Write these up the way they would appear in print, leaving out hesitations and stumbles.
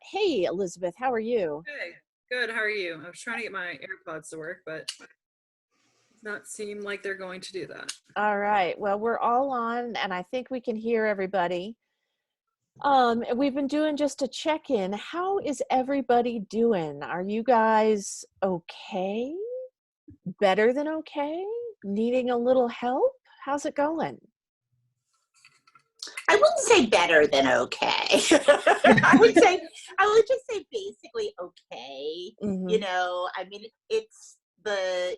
Hey, Elizabeth, how are you? Hey, good. How are you? I was trying to get my AirPods to work, but it does not seem like they're going to do that. All right. Well, we're all on, and I think we can hear everybody. And we've been doing just a check-in. How is everybody doing? Are you guys okay? Better than okay? Needing a little help? How's it going? I wouldn't say better than okay. I would just say basically okay. Mhm. You know, I mean, it's the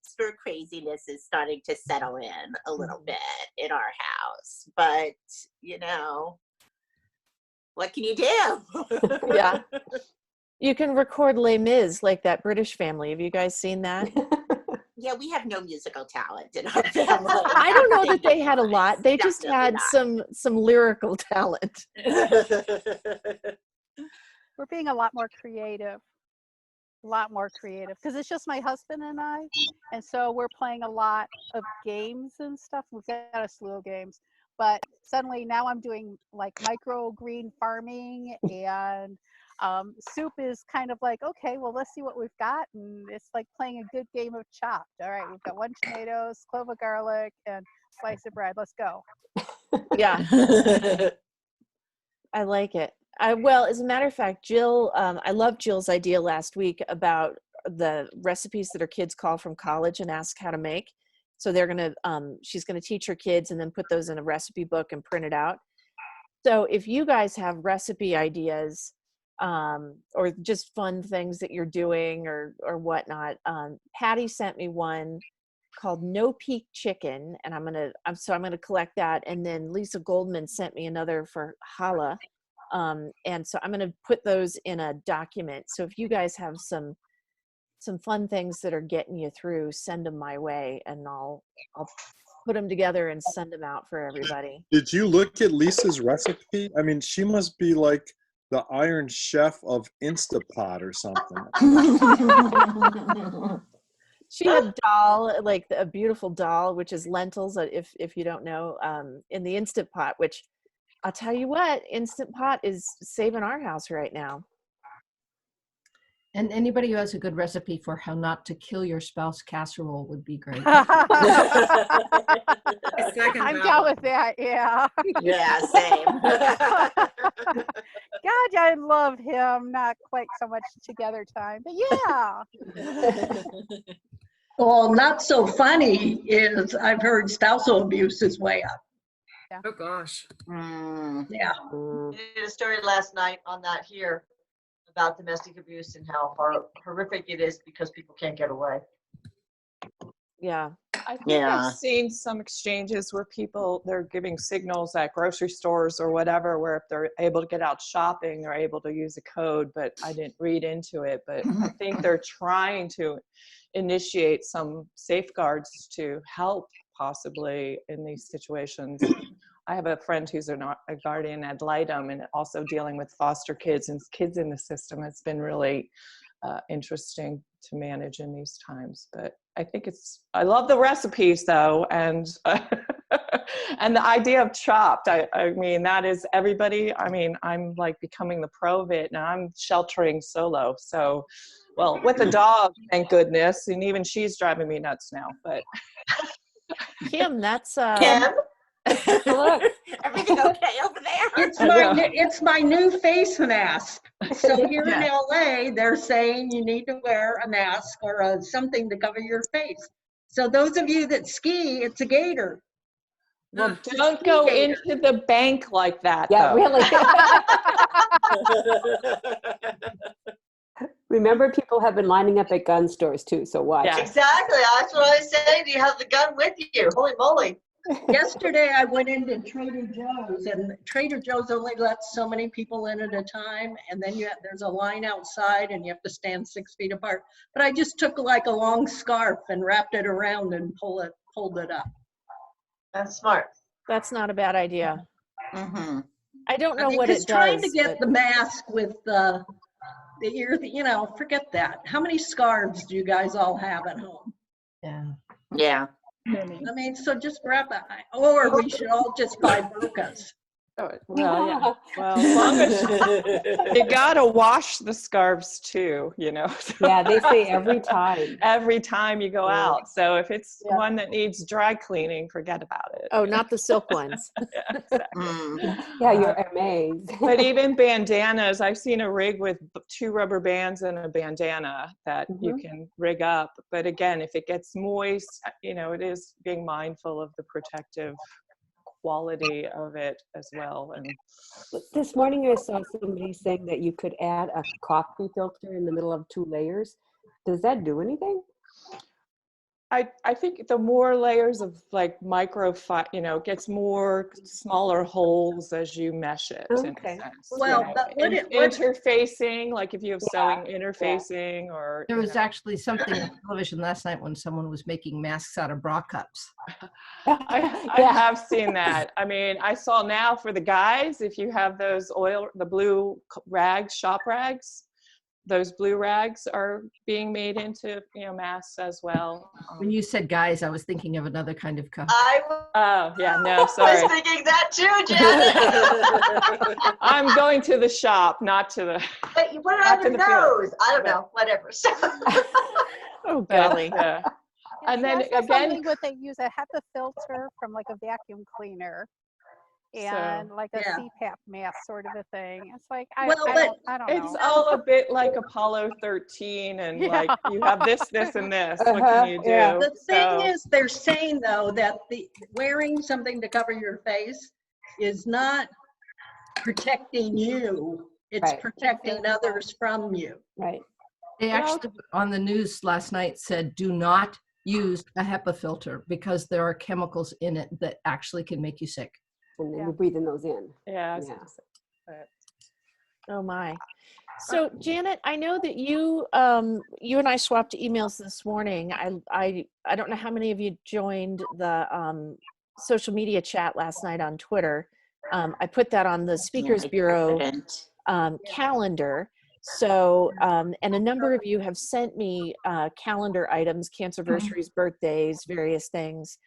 stir craziness is starting to settle in a little bit in our house, but what can you do? Yeah. You can record Les Mis like that British family. Have you guys seen that? Yeah, we have no musical talent in our family. I don't know that they had a lot. They just had Definitely some lyrical talent. not. We're being a lot more creative because it's just my husband and I, and so we're playing a lot of games and stuff. We've got a slew of games, but suddenly now I'm doing like microgreen farming, and soup is kind of like, okay, well, let's see what we've got, and it's like playing a good game of Chopped. All right, we've got 1 tomato, clove of garlic, and slice of bread. Let's go. Yeah, I like it. Well, as a matter of fact, Jill, I love Jill's idea last week about the recipes that her kids call from college and ask how to make. So she's gonna teach her kids and then put those in a recipe book and print it out. So if you guys have recipe ideas, or just fun things that you're doing or whatnot, Patty sent me one called No Peak Chicken, and I'm gonna collect that. And then Lisa Goldman sent me another for challah. And so I'm going to put those in a document. So if you guys have some fun things that are getting you through, send them my way, and I'll put them together and send them out for everybody. Did you look at Lisa's recipe? I mean, she must be like the Iron Chef of Instapot or something. She had dal, like a beautiful dal, which is lentils, if you don't know, in the Instant Pot, which I'll tell you what, Instant Pot is saving our house right now. And anybody who has a good recipe for how not to kill your spouse casserole would be great. I'm down with that. Yeah. Yeah, same. God, I love him. Not quite so much together time, but yeah. Well, not so funny is I've heard spousal abuse is way up. Oh gosh. Yeah. We did a story last night on that here about domestic abuse and how horrific it is because people can't get away. Yeah. I think I've seen some exchanges where they're giving signals at grocery stores or whatever, where if they're able to get out shopping, they're able to use a code, but I didn't read into it. But I think they're trying to initiate some safeguards to help possibly in these situations. I have a friend who's a guardian ad litem and also dealing with foster kids and kids in the system. It's been really interesting to manage in these times. But I think I love the recipes though, and and the idea of Chopped. I mean, that is everybody. I mean, I'm like becoming the pro of it, and I'm sheltering solo. So, well, with a dog, thank goodness, and even she's driving me nuts now. But Kim, that's Kim? look. Everything okay over there? It's my new face mask. So here in LA, they're saying you need to wear a mask or something to cover your face. So those of you that ski, it's a gator. well, don't go into the bank like that. Yeah, though. really. Remember, people have been lining up at gun stores too, so watch. Yeah. Exactly. That's what I was saying. You have the gun with you. Holy moly. Yesterday, I went into Trader Joe's, and Trader Joe's only lets so many people in at a time, and then there's a line outside, and you have to stand 6 feet apart. But I just took like a long scarf and wrapped it around and pulled it up. That's smart. That's not a bad idea. Mm-hmm. I don't know what it does. Trying to get the mask with the ear, forget that. How many scarves do you guys all have at home? Yeah. I mean, so just grab that. Or we should all just buy burkas. Oh, well, yeah. Well, as long as you gotta wash the scarves too, you know. Yeah, they say every time. Every time you go Yeah. out. So if it's Yeah. one that needs dry cleaning, forget about it. Oh, not the silk ones. Yeah, exactly. Mm. Yeah, you're amazed. But even bandanas, I've seen a rig with 2 rubber bands and a bandana that you can rig up. But again, if it gets moist, you know, it is being mindful of the protective quality of it as well. And This morning I saw somebody saying that you could add a coffee filter in the middle of 2 layers. Does that do anything? I think the more layers of like you know, it gets more smaller holes as you mesh it in a Okay. sense. Well, you know. but what Interfacing, like if you have Yeah, sewing interfacing or There you was know. actually something on television last night when someone was making masks out of bra cups. I Yeah. have seen that. I mean, I saw now for the guys, if you have those the blue rags, shop rags, those blue rags are being made into, you know, masks as well. When you said guys, I was thinking of another kind of cup. I Oh, yeah, no, was sorry. thinking that too, Janet. I'm going to the shop, not to the, But you put it Not on to your the field. nose. I don't know, whatever. So, Oh, but, golly. yeah. Yeah, And see, then I saw again- something with they use a HEPA filter from like a vacuum cleaner and like a Yeah. CPAP mask sort of a thing. It's like I Well, but don't It's know. all a bit like Apollo 13 and Yeah. like you have this, and this. What can you do? Yeah. the thing So- is, they're saying though that the wearing something to cover your face is not protecting you. It's Right. protecting others from you. Right. They Well- actually on the news last night said do not use a HEPA filter because there are chemicals in it that actually can make you sick. And then Yeah. you're breathing those in. Yeah. I was Yeah. gonna say, but- Oh my. So Janet, I know that you you and I swapped emails this morning. I don't know how many of you joined the social media chat last night on Twitter. I put that on the Speakers Yeah, I Bureau couldn't. calendar. So and a number of you have sent me calendar items, cancerversaries, birthdays, various things.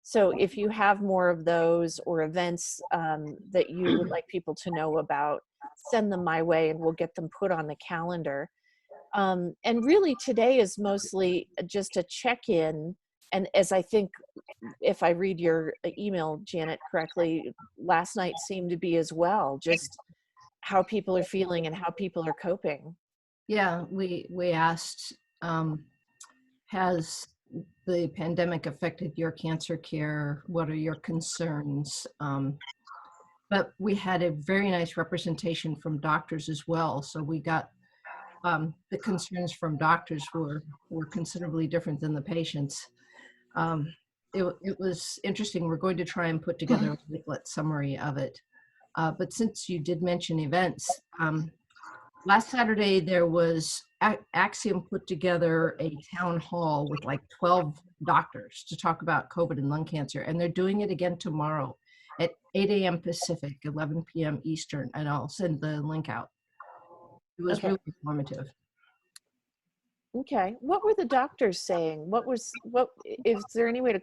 So if you have more of those or events that you would like people to know about, send them my way and we'll get them put on the calendar. And really today is mostly just a check-in. And as I think, if I read your email, Janet, correctly, last night seemed to be as well, just how people are feeling and how people are coping. Yeah, we asked, has the pandemic affected your cancer care? What are your concerns? But we had a very nice representation from doctors as well. So we got the concerns from doctors were considerably different than the patients. It was interesting. We're going to try and put together a leaflet summary of it. But since you did mention events, last Saturday there was Axiom put together a town hall with like 12 doctors to talk about COVID and lung cancer, and they're doing it again tomorrow at 8 a.m. Pacific, 11 p.m. Eastern, and I'll send the link out. It was Okay. really informative. Okay. What were the doctors saying? What is there any way to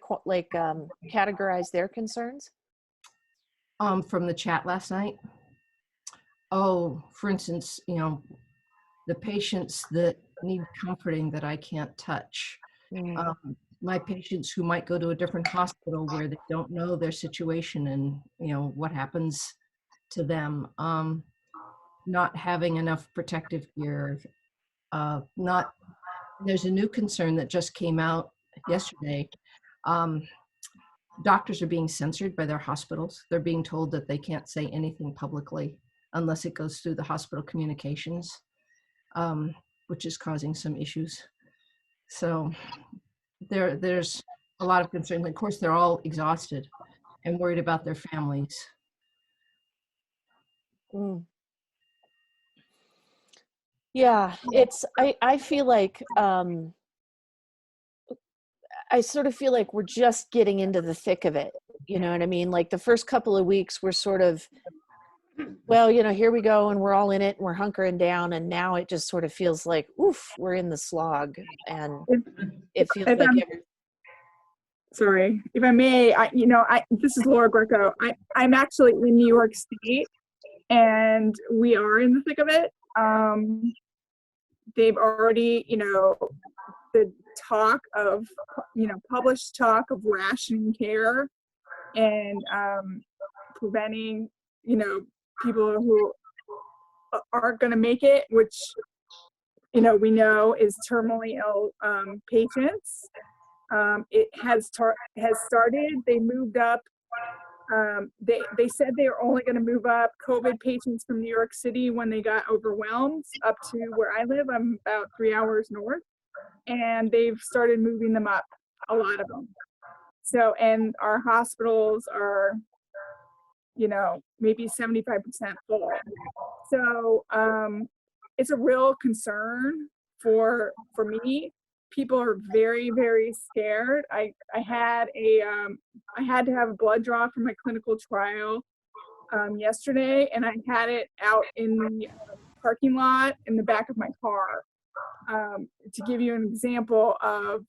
categorize their concerns? From the chat last night. Oh, for instance, you know, the patients that need comforting that I can't touch. My patients who might go to a different hospital where they don't know their situation and, you know, what happens to them. Not having enough protective gear. There's a new concern that just came out yesterday. Doctors are being censored by their hospitals. They're being told that they can't say anything publicly unless it goes through the hospital communications, which is causing some issues. So there's a lot of concern. Of course, they're all exhausted and worried about their families. Yeah, I feel like I sort of feel like we're just getting into the thick of it. You know what I mean? Like the first couple of weeks we're sort of, well, you know, here we go and we're all in it and we're hunkering down, and now it just sort of feels like, oof, we're in the slog, and it feels like sorry, if I may, this is Laura Greco. I'm actually in New York State, and we are in the thick of it. They've already, the talk of, published talk of rationing care and preventing, people who aren't going to make it, which, we know is terminally ill patients. It has started. They moved up. They said they were only going to move up COVID patients from New York City when they got overwhelmed up to where I live. I'm about 3 hours north, and they've started moving them up, a lot of them. So, and our hospitals are, maybe 75% full. So it's a real concern for me. People are very, very scared. I had to have a blood draw for my clinical trial yesterday, and I had it out in the parking lot in the back of my car. To give you an example of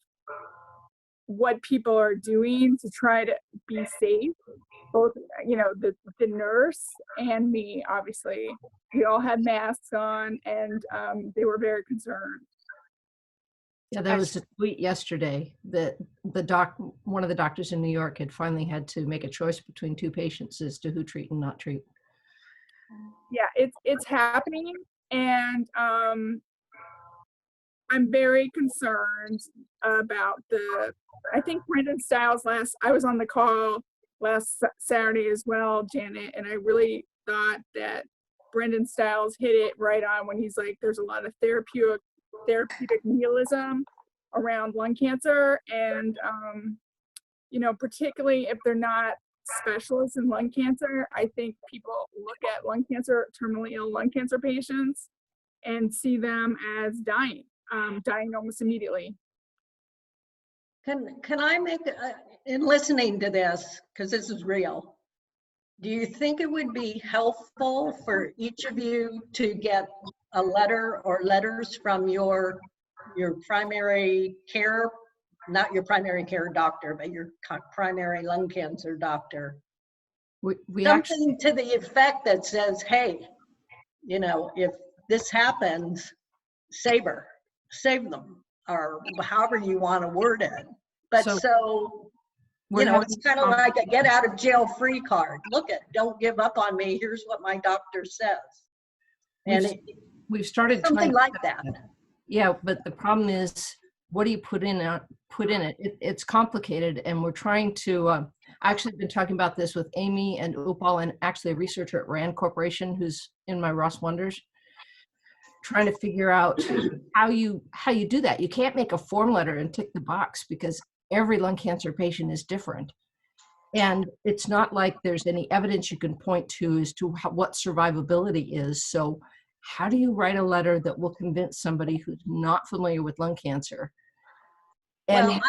what people are doing to try to be safe, both, the nurse and me, obviously, we all had masks on, and they were very concerned. Yeah, there was a tweet yesterday that one of the doctors in New York had finally had to make a choice between two patients as to who treat and not treat. Yeah, it's happening, and I'm very concerned about I think Brendan Stiles I was on the call last Saturday as well, Janet, and I really thought that Brendan Stiles hit it right on when he's like, there's a lot of therapeutic nihilism around lung cancer, and particularly if they're not specialists in lung cancer. I think people look at terminally ill lung cancer patients, and see them as dying almost immediately. Can I make, in listening to this, because this is real, do you think it would be helpful for each of you to get a letter or letters from your primary care, not your primary care doctor, but your primary lung cancer doctor? We Something to the effect that says, hey, if this happens, save them, or however you want to word it. But so it's kind of like a get out of jail free card. Look, don't give up on me. Here's what my doctor says. And we've started something like that. Yeah, but the problem is, what do you put in it? It's complicated, and we're trying to. I actually been talking about this with Amy and Upal, and actually a researcher at Rand Corporation who's in my Ross Wonders, trying to figure out how you do that. You can't make a form letter and tick the box because every lung cancer patient is different. And it's not like there's any evidence you can point to as to what survivability is. So how do you write a letter that will convince somebody who's not familiar with lung cancer? And well,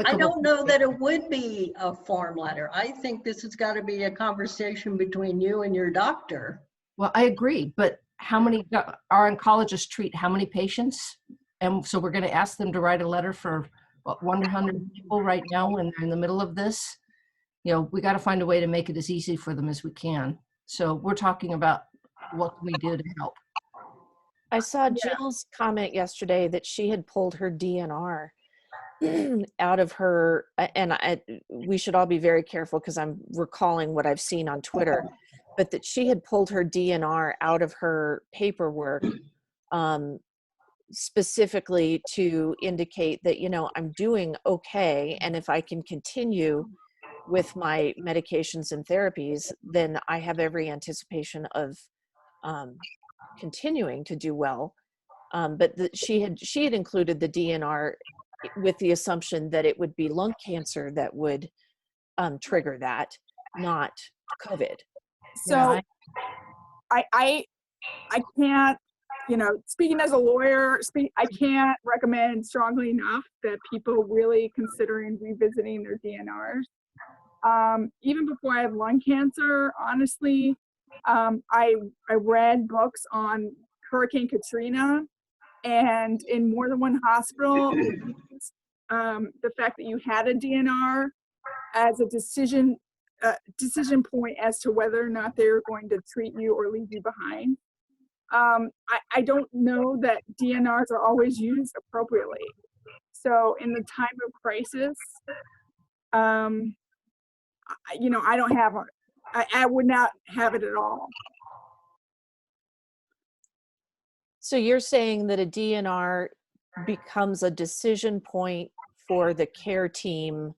I don't know that it would be a form letter. I think this has got to be a conversation between you and your doctor. Well, I agree, but how many, our oncologists treat how many patients? And so we're going to ask them to write a letter for 100 people right now when they're in the middle of this. We got to find a way to make it as easy for them as we can. So we're talking about what can we do to help. I saw Jill's comment yesterday that she had pulled her DNR out of her, and we should all be very careful because I'm recalling what I've seen on Twitter, but that she had pulled her DNR out of her paperwork specifically to indicate that, I'm doing okay, and if I can continue with my medications and therapies, then I have every anticipation of continuing to do well. But she had included the DNR with the assumption that it would be lung cancer that would trigger that, not COVID. So I can't, speaking as a lawyer, I can't recommend strongly enough that people really considering revisiting their DNRs. Even before I had lung cancer, honestly, I read books on Hurricane Katrina, and in more than one hospital, the fact that you had a DNR as a decision point as to whether or not they're going to treat you or leave you behind. I don't know that DNRs are always used appropriately. So in the time of crisis, you know, I don't have I would not have it at all. So you're saying that a DNR becomes a decision point for the care team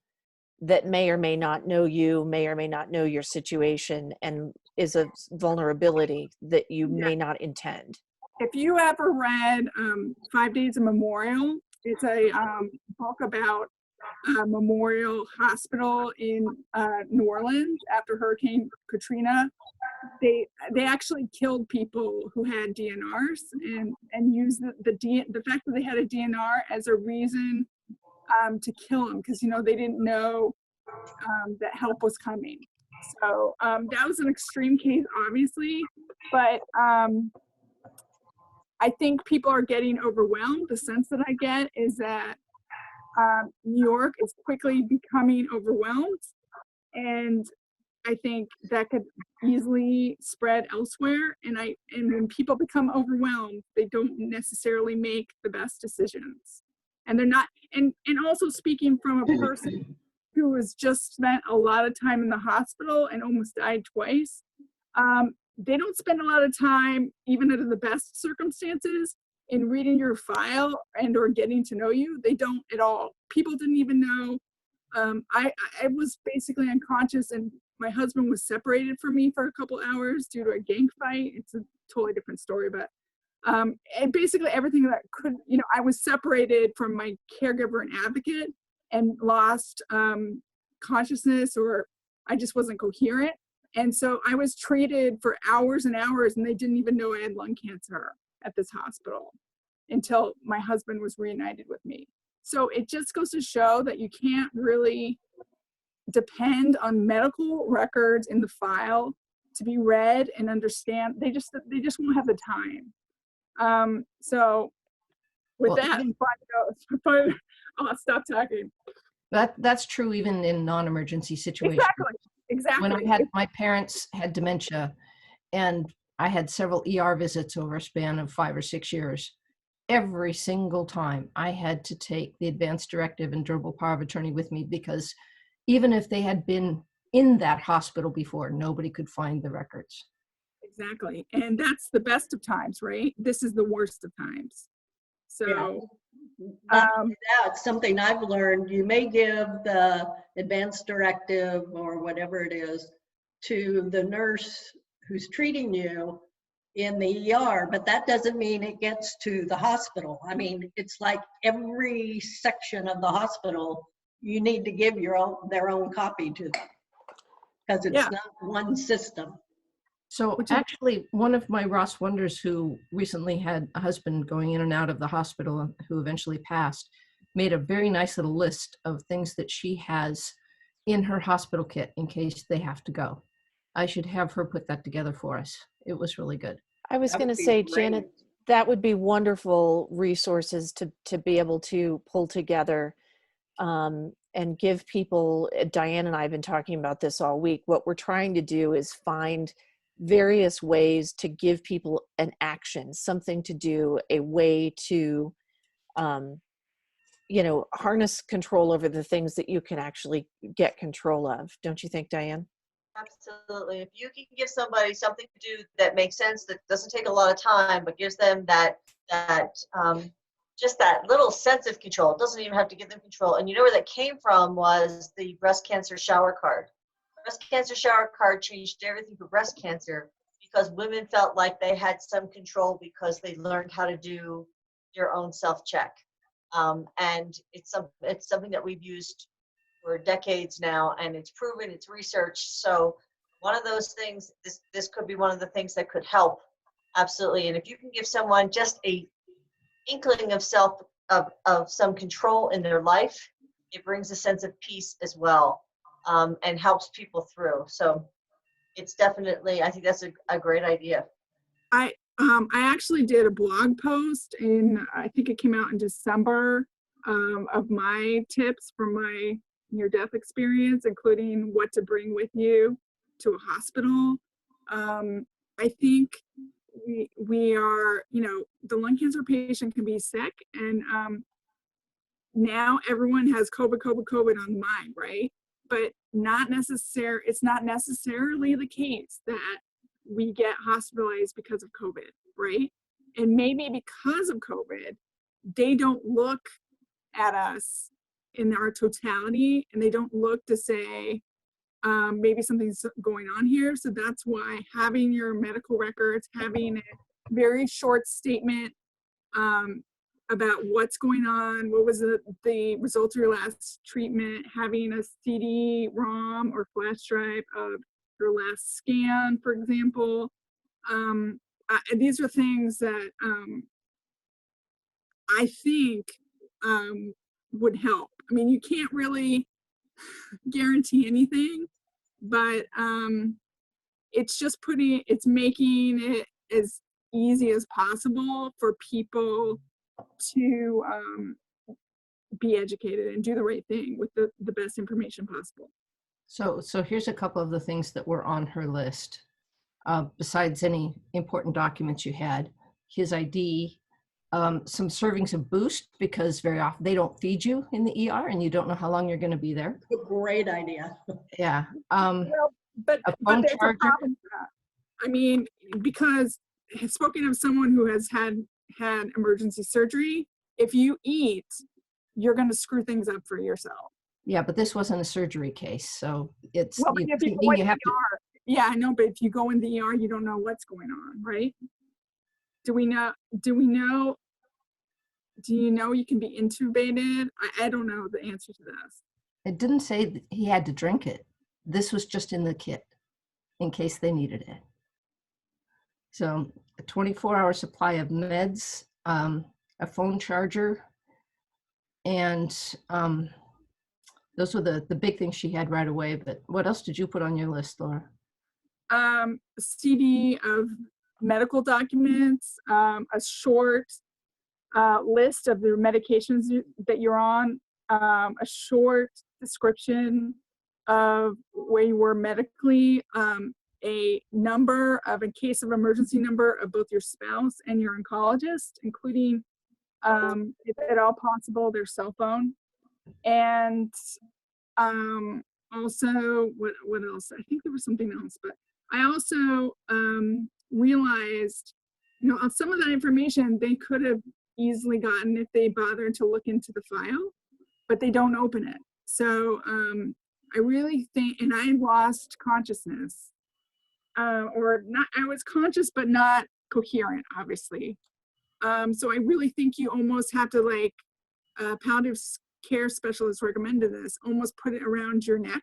that may or may not know you, may or may not know your situation, and is a vulnerability that you may not intend. If you ever read 5 Days of Memorial, it's a book about Memorial Hospital in New Orleans after Hurricane Katrina. They actually killed people who had DNRs and used the fact that they had a DNR as a reason to kill them, because, you know, they didn't know that help was coming. So that was an extreme case, obviously, but I think people are getting overwhelmed. The sense that I get is that New York is quickly becoming overwhelmed, and I think that could easily spread elsewhere. And when people become overwhelmed, they don't necessarily make the best decisions. And they're not, and also speaking from a person who has just spent a lot of time in the hospital and almost died twice, they don't spend a lot of time, even under the best circumstances, in reading your file and or getting to know you. They don't at all. People didn't even know. I was basically unconscious, and my husband was separated from me for a couple hours due to a gang fight. It's a totally different story, but and basically everything that could, you know, I was separated from my caregiver and advocate and lost consciousness, or I just wasn't coherent. And so I was treated for hours and hours, and they didn't even know I had lung cancer at this hospital until my husband was reunited with me. So it just goes to show that you can't really depend on medical records in the file to be read and understand. They just won't have the time. So with Well, that, I'll stop talking. That's true even in non-emergency situations. Exactly. When I had my parents had dementia, and I had several ER visits over a span of 5 or 6 years, every single time I had to take the advance directive and durable power of attorney with me, because even if they had been in that hospital before, nobody could find the records. Exactly. And that's the best of times, right? This is the worst of times. So that's something I've learned. You may give the advance directive or whatever it is to the nurse who's treating you in the ER, but that doesn't mean it gets to the hospital. I mean, it's like every section of the hospital, you need to give their own copy to them, because it's not one system. So actually, one of my Ross Wonders, who recently had a husband going in and out of the hospital, who eventually passed, made a very nice little list of things that she has in her hospital kit in case they have to go. I should have her put that together for us. It was really good. I was going to say, Janet, that would be wonderful resources to be able to pull together and give people. Diane and I have been talking about this all week. What we're trying to do is find various ways to give people an action, something to do, a way to, you know, harness control over the things that you can actually get control of. Don't you think, Diane? Absolutely. If you can give somebody something to do that makes sense, that doesn't take a lot of time, but gives them that just that little sense of control. It doesn't even have to give them control. And you know where that came from was the breast cancer shower card. Breast cancer shower card changed everything for breast cancer, because women felt like they had some control because they learned how to do their own self-check. And it's something that we've used for decades now, and it's proven, it's researched. So one of those things, this could be one of the things that could help. Absolutely. And if you can give someone just a inkling of some control in their life, it brings a sense of peace as well, and helps people through. So it's definitely, I think that's a great idea. I actually did a blog post I think it came out in December, of my tips from my near-death experience, including what to bring with you to a hospital. I think we are, you know, the lung cancer patient can be sick, and now everyone has COVID on the mind, right? But it's not necessarily the case that we get hospitalized because of COVID, right? And maybe because of COVID, they don't look at us in our totality, and they don't look to say, maybe something's going on here. So that's why having your medical records, having a very short statement about what's going on, what was the result of your last treatment, having a CD-ROM or flash drive of your last scan, for example. These are things that I think would help. I mean, you can't really guarantee anything, but it's making it as easy as possible for people to be educated and do the right thing with the best information possible. So here's a couple of the things that were on her list. Besides any important documents you had, his ID, some servings of Boost, because very often they don't feed you in the ER and you don't know how long you're going to be there. Great idea. Yeah. Well, but phone there's a charger. problem with that. I mean, because spoken of someone who has had emergency surgery, if you eat, you're going to screw things up for yourself. Yeah, but this wasn't a surgery case, so it's Well, but if you go in you the have to. ER, yeah, I know, but if you go in the ER, you don't know what's going on, right? Do you know you can be intubated? I don't know the answer to this. It didn't say that he had to drink it. This was just in the kit in case they needed it. So a 24-hour supply of meds, a phone charger, and those were the big things she had right away. But what else did you put on your list, Laura? CD of medical documents, a short list of the medications that you're on, a short description of where you were medically, a number of, in case of emergency number of both your spouse and your oncologist, including, if at all possible, their cell phone. And also, what else? I think there was something else, but I also realized, you know, some of that information they could have easily gotten if they bothered to look into the file, but they don't open it. So I really think, and I lost consciousness, or not, I was conscious, but not coherent, obviously. So I really think you almost have to, like, palliative care specialist recommended this, almost put it around your neck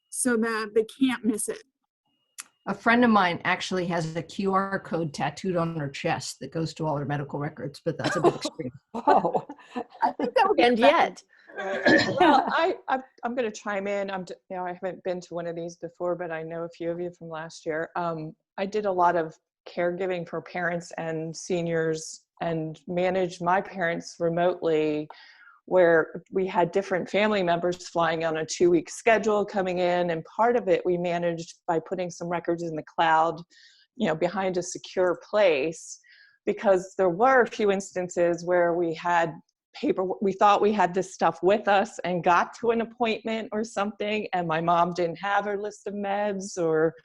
so that they can't miss it. A friend of mine actually has a QR code tattooed on her chest that goes to all her medical records, but that's a bit extreme. Oh, I think that would be And yet, Well, I'm going to chime in. I haven't been to one of these before, but I know a few of you from last year. I did a lot of caregiving for parents and seniors and managed my parents remotely, where we had different family members flying on a 2-week schedule coming in. And part of it we managed by putting some records in the cloud, you know, behind a secure place, because there were a few instances where we had paper, we thought we had this stuff with us and got to an appointment or something, and my mom didn't have her list of meds, or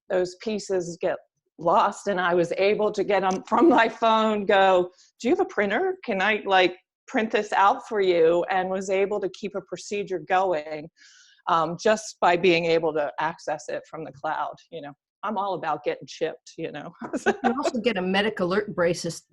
those pieces get lost, and I was able to get them from my phone, go, do you have a printer? Can I print this out for you? And was able to keep a procedure going just by being able to access it from the cloud. You know, I'm all about getting chipped, you know. You can also get a medic alert bracelet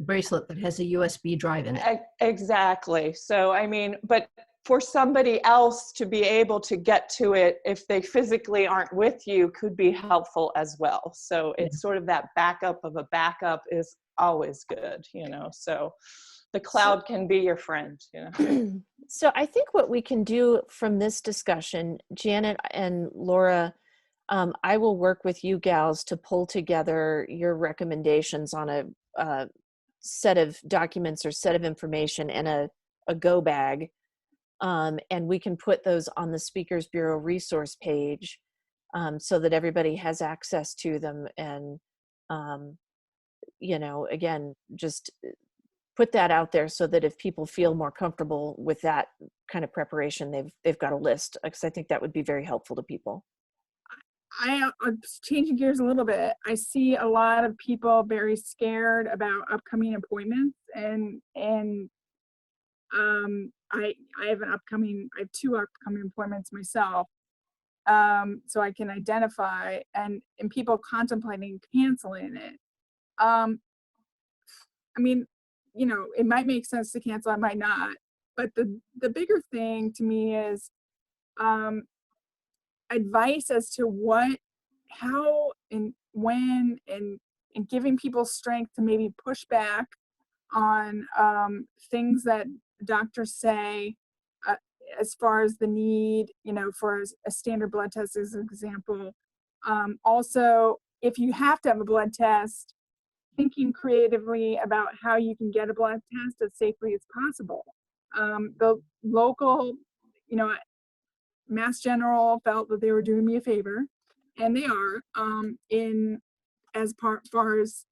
that has a USB drive in it. Exactly. So, I mean, but for somebody else to be able to get to it if they physically aren't with you could be helpful as well. So it's sort of that backup of a backup is always good, you know. So the cloud can be your friend, you know. So I think what we can do from this discussion, Janet and Laura, I will work with you gals to pull together your recommendations on a set of documents or set of information and a go bag. And we can put those on the Speakers Bureau resource page so that everybody has access to them. And, you know, again, just put that out there so that if people feel more comfortable with that kind of preparation, they've got a list, because I think that would be very helpful to people. I'm changing gears a little bit. I see a lot of people very scared about upcoming appointments, and I have I have 2 upcoming appointments myself. So I can identify and people contemplating canceling it. I mean, you know, it might make sense to cancel, it might not. But the bigger thing to me is advice as to what, how, and when, and giving people strength to maybe push back on things that doctors say as far as the need, you know, for a standard blood test as an example. Also, if you have to have a blood test, thinking creatively about how you can get a blood test as safely as possible. The local, you know, Mass General felt that they were doing me a favor, and they are, in as far as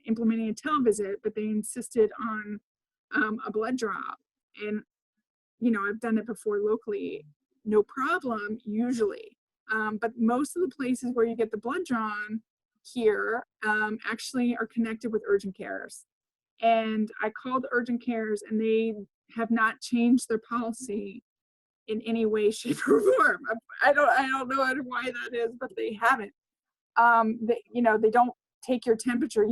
implementing a televisit, but they insisted on a blood draw. And, you know, I've done it before locally, no problem usually. But most of the places where you get the blood drawn here actually are connected with urgent cares. And I called urgent cares, and they have not changed their policy in any way, shape, or form. I don't know why that is, but they haven't. You know, they don't take your temperature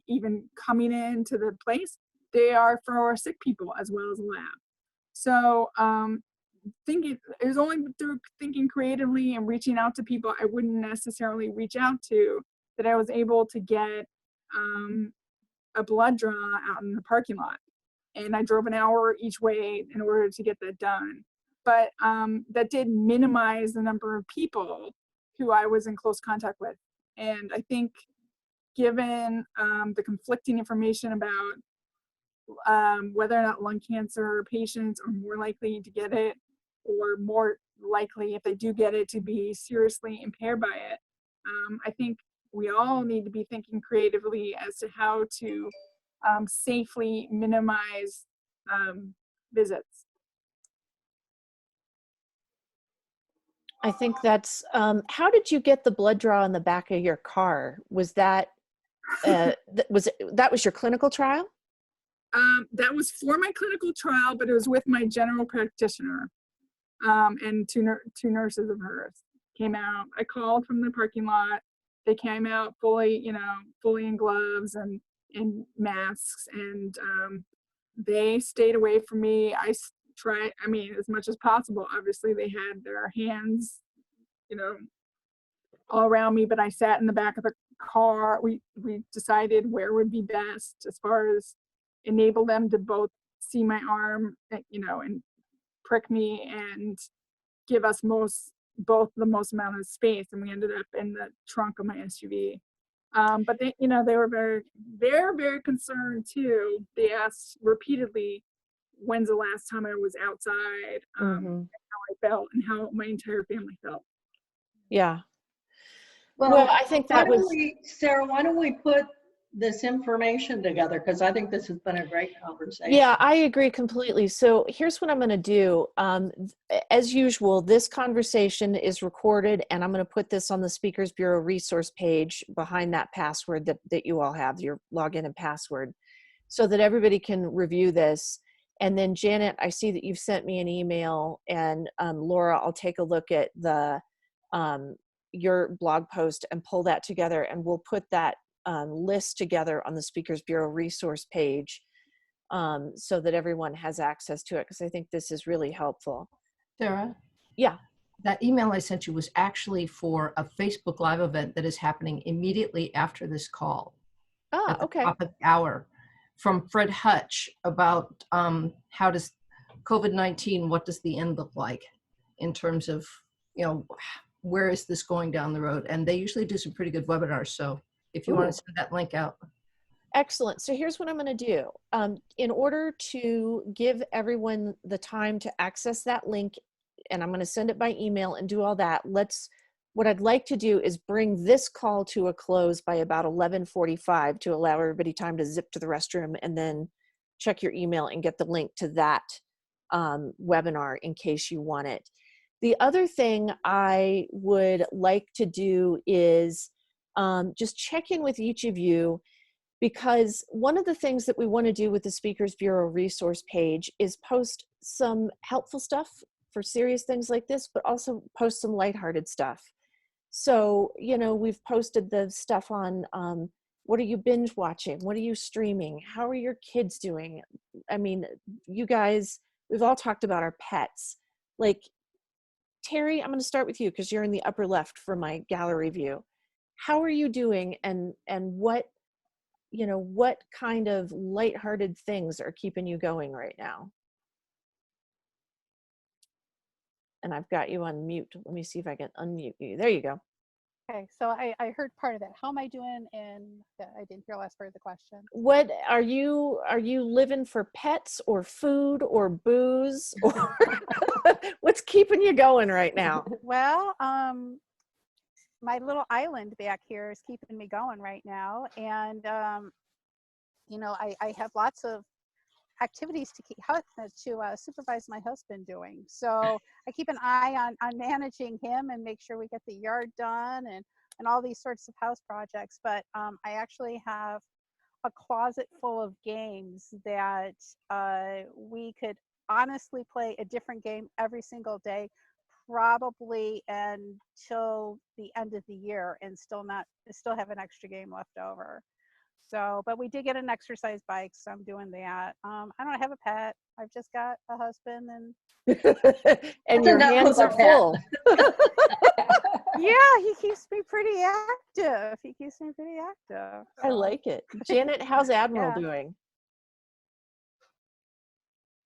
even coming into the place. They are for sick people as well as lab. So it was only through thinking creatively and reaching out to people I wouldn't necessarily reach out to that I was able to get a blood draw out in the parking lot. And I drove an hour each way in order to get that done. But that did minimize the number of people who I was in close contact with. And I think given the conflicting information about whether or not lung cancer patients are more likely to get it, or more likely, if they do get it, to be seriously impaired by it, I think we all need to be thinking creatively as to how to safely minimize visits. I think that's, how did you get the blood draw in the back of your car? Was that, that was your clinical trial? That was for my clinical trial, but it was with my general practitioner and two nurses of hers came out. I called from the parking lot. They came out fully, you know, fully in gloves and masks, and they stayed away from me. I mean, as much as possible. Obviously, they had their hands, you know, all around me, but I sat in the back of the car. We decided where would be best as far as enable them to both see my arm, you know, and prick me and give us both the most amount of space. And we ended up in the trunk of my SUV. But they, you know, they were very, very, very concerned too. They asked repeatedly, when's the last time I was outside, and how I felt and how my entire family felt. Yeah. Well, I think that was, Sarah, why don't we put this information together? Because I think this has been a great conversation. yeah, I agree completely. So here's what I'm going to do. As usual, this conversation is recorded, and I'm going to put this on the Speakers Bureau resource page behind that password that you all have, your login and password, so that everybody can review this. And then Janet, I see that you've sent me an email, and Laura, I'll take a look at your blog post and pull that together, and we'll put that list together on the Speakers Bureau resource page so that everyone has access to it, because I think this is really helpful. Sarah? Yeah. That email I sent you was actually for a Facebook Live event that is happening immediately after this call. Ah, okay. Top of the hour, from Fred Hutch about how does COVID-19, what does the end look like in terms of, you know, where is this going down the road? And they usually do some pretty good webinars. So if you want to send that link out. Excellent. So here's what I'm going to do. In order to give everyone the time to access that link, and I'm going to send it by email and do all that, what I'd like to do is bring this call to a close by about 11:45 to allow everybody time to zip to the restroom and then check your email and get the link to that webinar in case you want it. The other thing I would like to do is just check in with each of you, because one of the things that we want to do with the Speakers Bureau resource page is post some helpful stuff for serious things like this, but also post some lighthearted stuff. So, you know, we've posted the stuff on what are you binge watching? What are you streaming? How are your kids doing? I mean, you guys, we've all talked about our pets. Like, Terry, I'm going to start with you because you're in the upper left for my gallery view. How are you doing, and what, you know, what kind of lighthearted things are keeping you going right now? And I've got you on mute. Let me see if I can unmute you. There you go. Okay, so I heard part of that. How am I doing? And I didn't hear the last part of the question. What are you living for, pets or food or booze? Or what's keeping you going right now? Well, my little island back here is keeping me going right now. And, you know, I have lots of activities to supervise my husband doing. So I keep an eye on managing him and make sure we get the yard done and all these sorts of house projects. But I actually have a closet full of games that we could honestly play a different game every single day, probably until the end of the year, and still have an extra game left over. So, but we did get an exercise bike, so I'm doing that. I don't have a pet. I've just got a husband, and your hands are full. Yeah, he keeps me pretty active. I like it. Janet, how's Admiral Yeah. doing?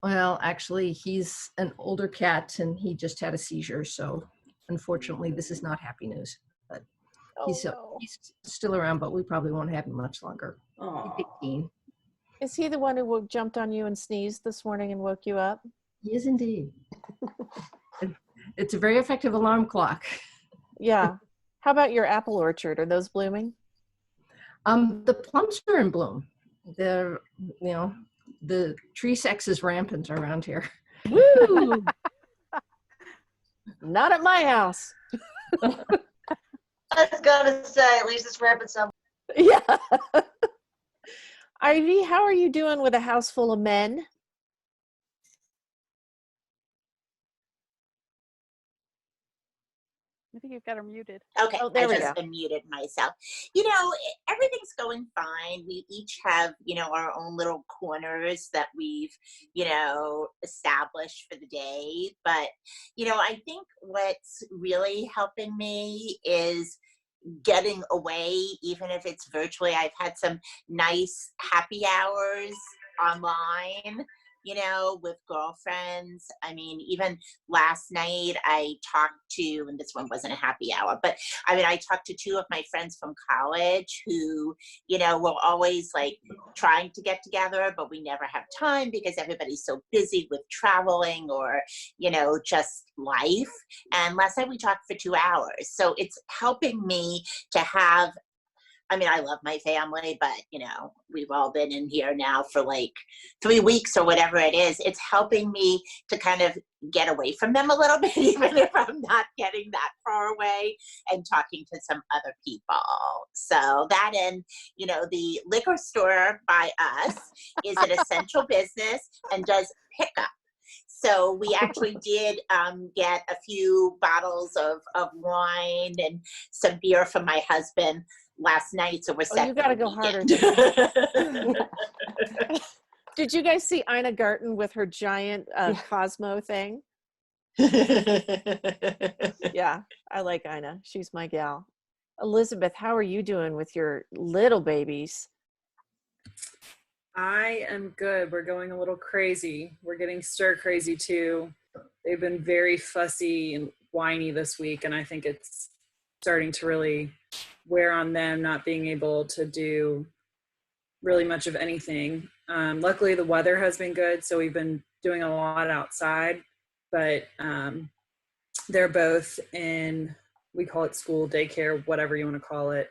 Well, actually, he's an older cat and he just had a seizure. So unfortunately, this is not happy news. But he's still around, but we probably won't have him much longer. He's 18. Is he the one who jumped on you and sneezed this morning and woke you up? He is indeed. It's a very effective alarm clock. Yeah. How about your apple orchard? Are those blooming? The plums are in bloom. They're, you know, the tree sex is rampant around here. Woo! Not at my house. I was gonna say, at least it's rampant some. Yeah. Ivy, how are you doing with a house full of men? I think you've got her muted. Okay, Oh, there I we just go. unmuted myself. You know, everything's going fine. We each have, you know, our own little corners that we've, you know, established for the day. But, you know, I think what's really helping me is getting away, even if it's virtually. I've had some nice happy hours online, you know, with girlfriends. I mean, even last night I talked to, and this one wasn't a happy hour, but I mean, I talked to two of my friends from college who, you know, were always like trying to get together, but we never have time because everybody's so busy with traveling or, you know, just life. And last night we talked for 2 hours. So it's helping me to have, I mean, I love my family, but, you know, we've all been in here now for like 3 weeks or whatever it is. It's helping me to kind of get away from them a little bit, even if I'm not getting that far away, and talking to some other people. So that, and, you know, the liquor store by us is an essential business and does pickup. So we actually did get a few bottles of wine and some beer from my husband last night, so we're set. You gotta go harder. Did you guys see Ina Garten with her giant Cosmo thing? Yeah, I like Ina. She's my gal. Elizabeth, how are you doing with your little babies? I am good. We're going a little crazy. We're getting stir crazy too. They've been very fussy and whiny this week, and I think it's starting to really wear on them, not being able to do really much of anything. Luckily, the weather has been good, so we've been doing a lot outside. But they're both in, we call it school, daycare, whatever you want to call it,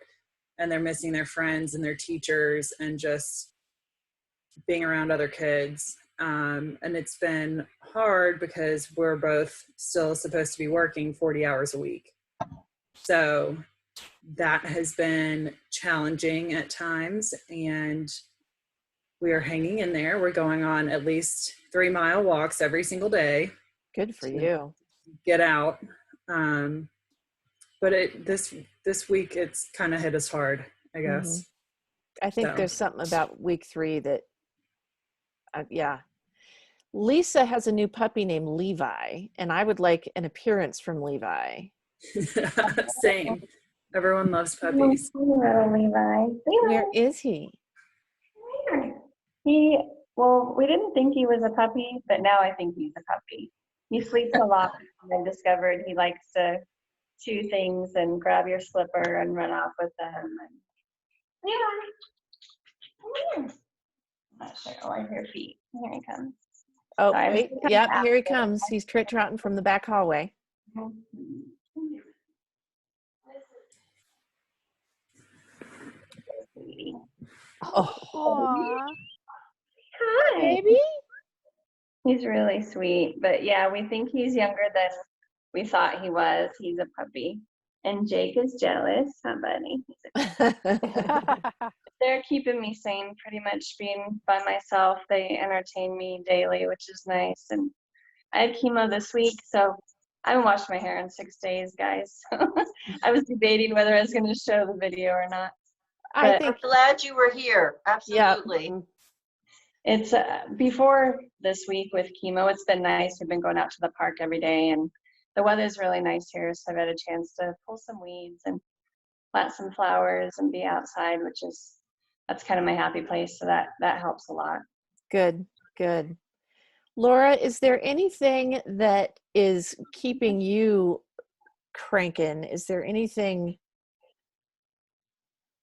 and they're missing their friends and their teachers and just being around other kids. And it's been hard because we're both still supposed to be working 40 hours a week. So that has been challenging at times, and we are hanging in there. We're going on at least 3-mile walks every single day. Good for you. Get out. But this week it's kind of hit us hard, I guess. I think there's something about week 3 that, yeah. Lisa has a new puppy named Levi, and I would like an appearance from Levi. Same. Everyone loves puppies. Little Levi. Where is he? Well, we didn't think he was a puppy, but now I think he's a puppy. He sleeps a lot. I discovered he likes to chew things and grab your slipper and run off with them. Levi, come here. I'm not sure. Oh, I hear feet. Here he comes. Oh, Sorry, wait. Yep, here he comes. He's trotting from the back hallway. Oh, Aw. Hi. baby. He's really sweet, but yeah, we think he's younger than we thought he was. He's a puppy. And Jake is jealous, huh, buddy? They're keeping me sane pretty much being by myself. They entertain me daily, which is nice. And I had chemo this week, so I haven't washed my hair in 6 days, guys. I was debating whether I was going to show the video or not. I think I'm glad you were here. Absolutely. Yeah. It's before this week with chemo, it's been nice. We've been going out to the park every day, and the weather's really nice here, so I've had a chance to pull some weeds and plant some flowers and be outside, that's kind of my happy place. So that helps a lot. good. Laura, is there anything that is keeping you cranking? Is there anything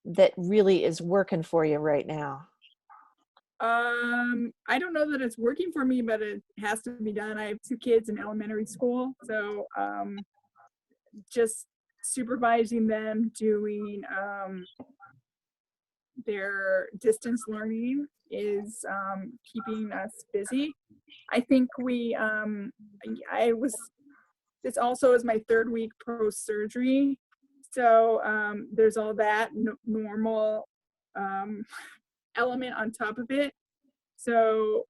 that really is working for you right now? I don't know that it's working for me, but it has to be done. I have 2 kids in elementary school, so just supervising them doing their distance learning is keeping us busy. I think this also is my 3rd week post-surgery, so there's all that normal element on top of it. So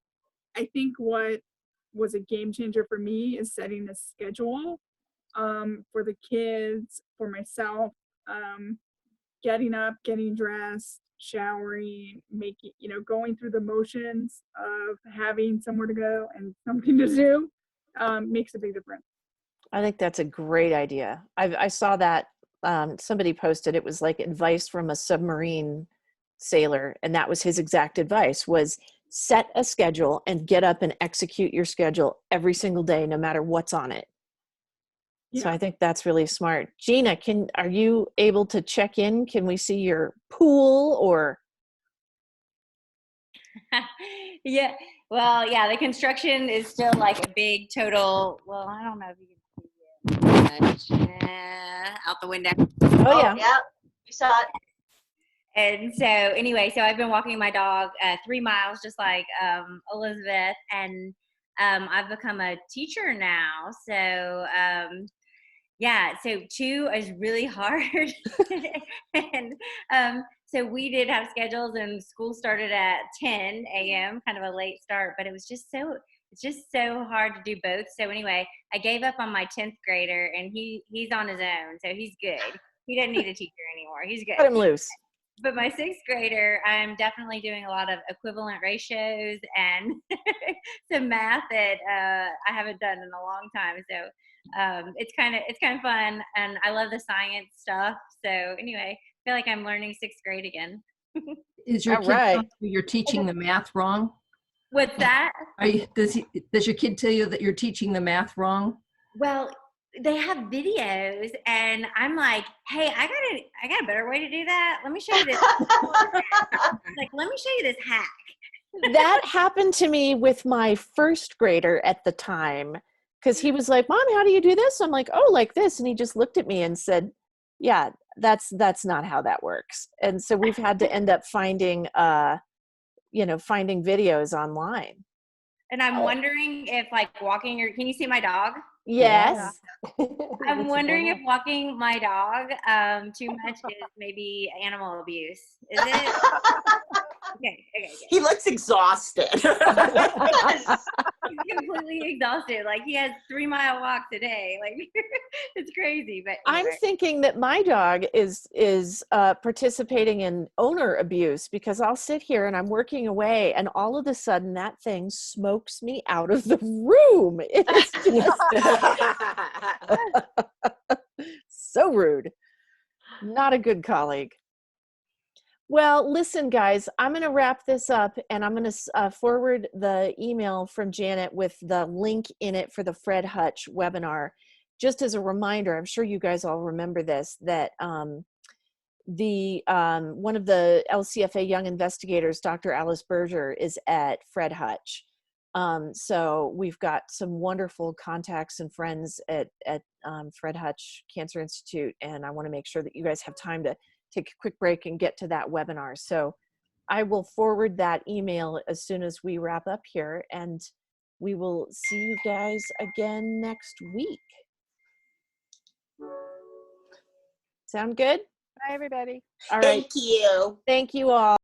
I think what was a game changer for me is setting a schedule for the kids, for myself, getting up, getting dressed, showering, going through the motions of having somewhere to go and something to do makes a big difference. I think that's a great idea. I saw that somebody posted, it was like advice from a submarine sailor, and that was his exact advice, was set a schedule and get up and execute your schedule every single day, no matter what's on it. Yeah. So I think that's really smart. Gina, are you able to check in? Can we see your pool or? Yeah, well, yeah, the construction is still like a big total, well, I don't know if you can see it out the window. Oh yeah. Yeah, we saw it. And so anyway, so I've been walking my dog 3 miles, just like Elizabeth, and I've become a teacher now. So yeah, so 2 is really hard. And so we did have schedules, and school started at 10 a.m., kind of a late start, but it's just so hard to do both. So anyway, I gave up on my 10th grader, and he's on his own, so he's good. He doesn't need a teacher anymore. He's good. Let him loose. But my 6th grader, I'm definitely doing a lot of equivalent ratios and some math that I haven't done in a long time. So it's kind of fun, and I love the science stuff. So anyway, I feel like I'm learning 6th grade again. Is your kid tell you you're teaching the math wrong? What's that? Does your kid tell you that you're teaching the math wrong? Well, they have videos, and I'm like, hey, I I got a better way to do that. Let me show you this. Like, let me show you this hack. That happened to me with my first grader at the time, because he was like, Mom, how do you do this? I'm like, oh, like this. And he just looked at me and said, yeah, that's not how that works. And so we've had to end up finding finding videos online. And I'm wondering if like walking your, can you see my dog? Yes. I'm wondering if walking my dog too much is maybe animal abuse. Is it? Okay. He looks exhausted. He's completely exhausted. Like he has 3-mile walks a day. Like it's crazy. But anyway. I'm thinking that my dog is participating in owner abuse, because I'll sit here and I'm working away and all of a sudden that thing smokes me out of the room. It's just so rude. Not a good colleague. Well, listen, guys, I'm going to wrap this up and I'm going to forward the email from Janet with the link in it for the Fred Hutch webinar. Just as a reminder, I'm sure you guys all remember this, that one of the LCFA Young Investigators, Dr. Alice Berger, is at Fred Hutch. So we've got some wonderful contacts and friends at Fred Hutch Cancer Institute, and I want to make sure that you guys have time to take a quick break and get to that webinar. So I will forward that email as soon as we wrap up here, and we will see you guys again next week. Sound good? Bye, everybody. All right. Thank you. Thank you all.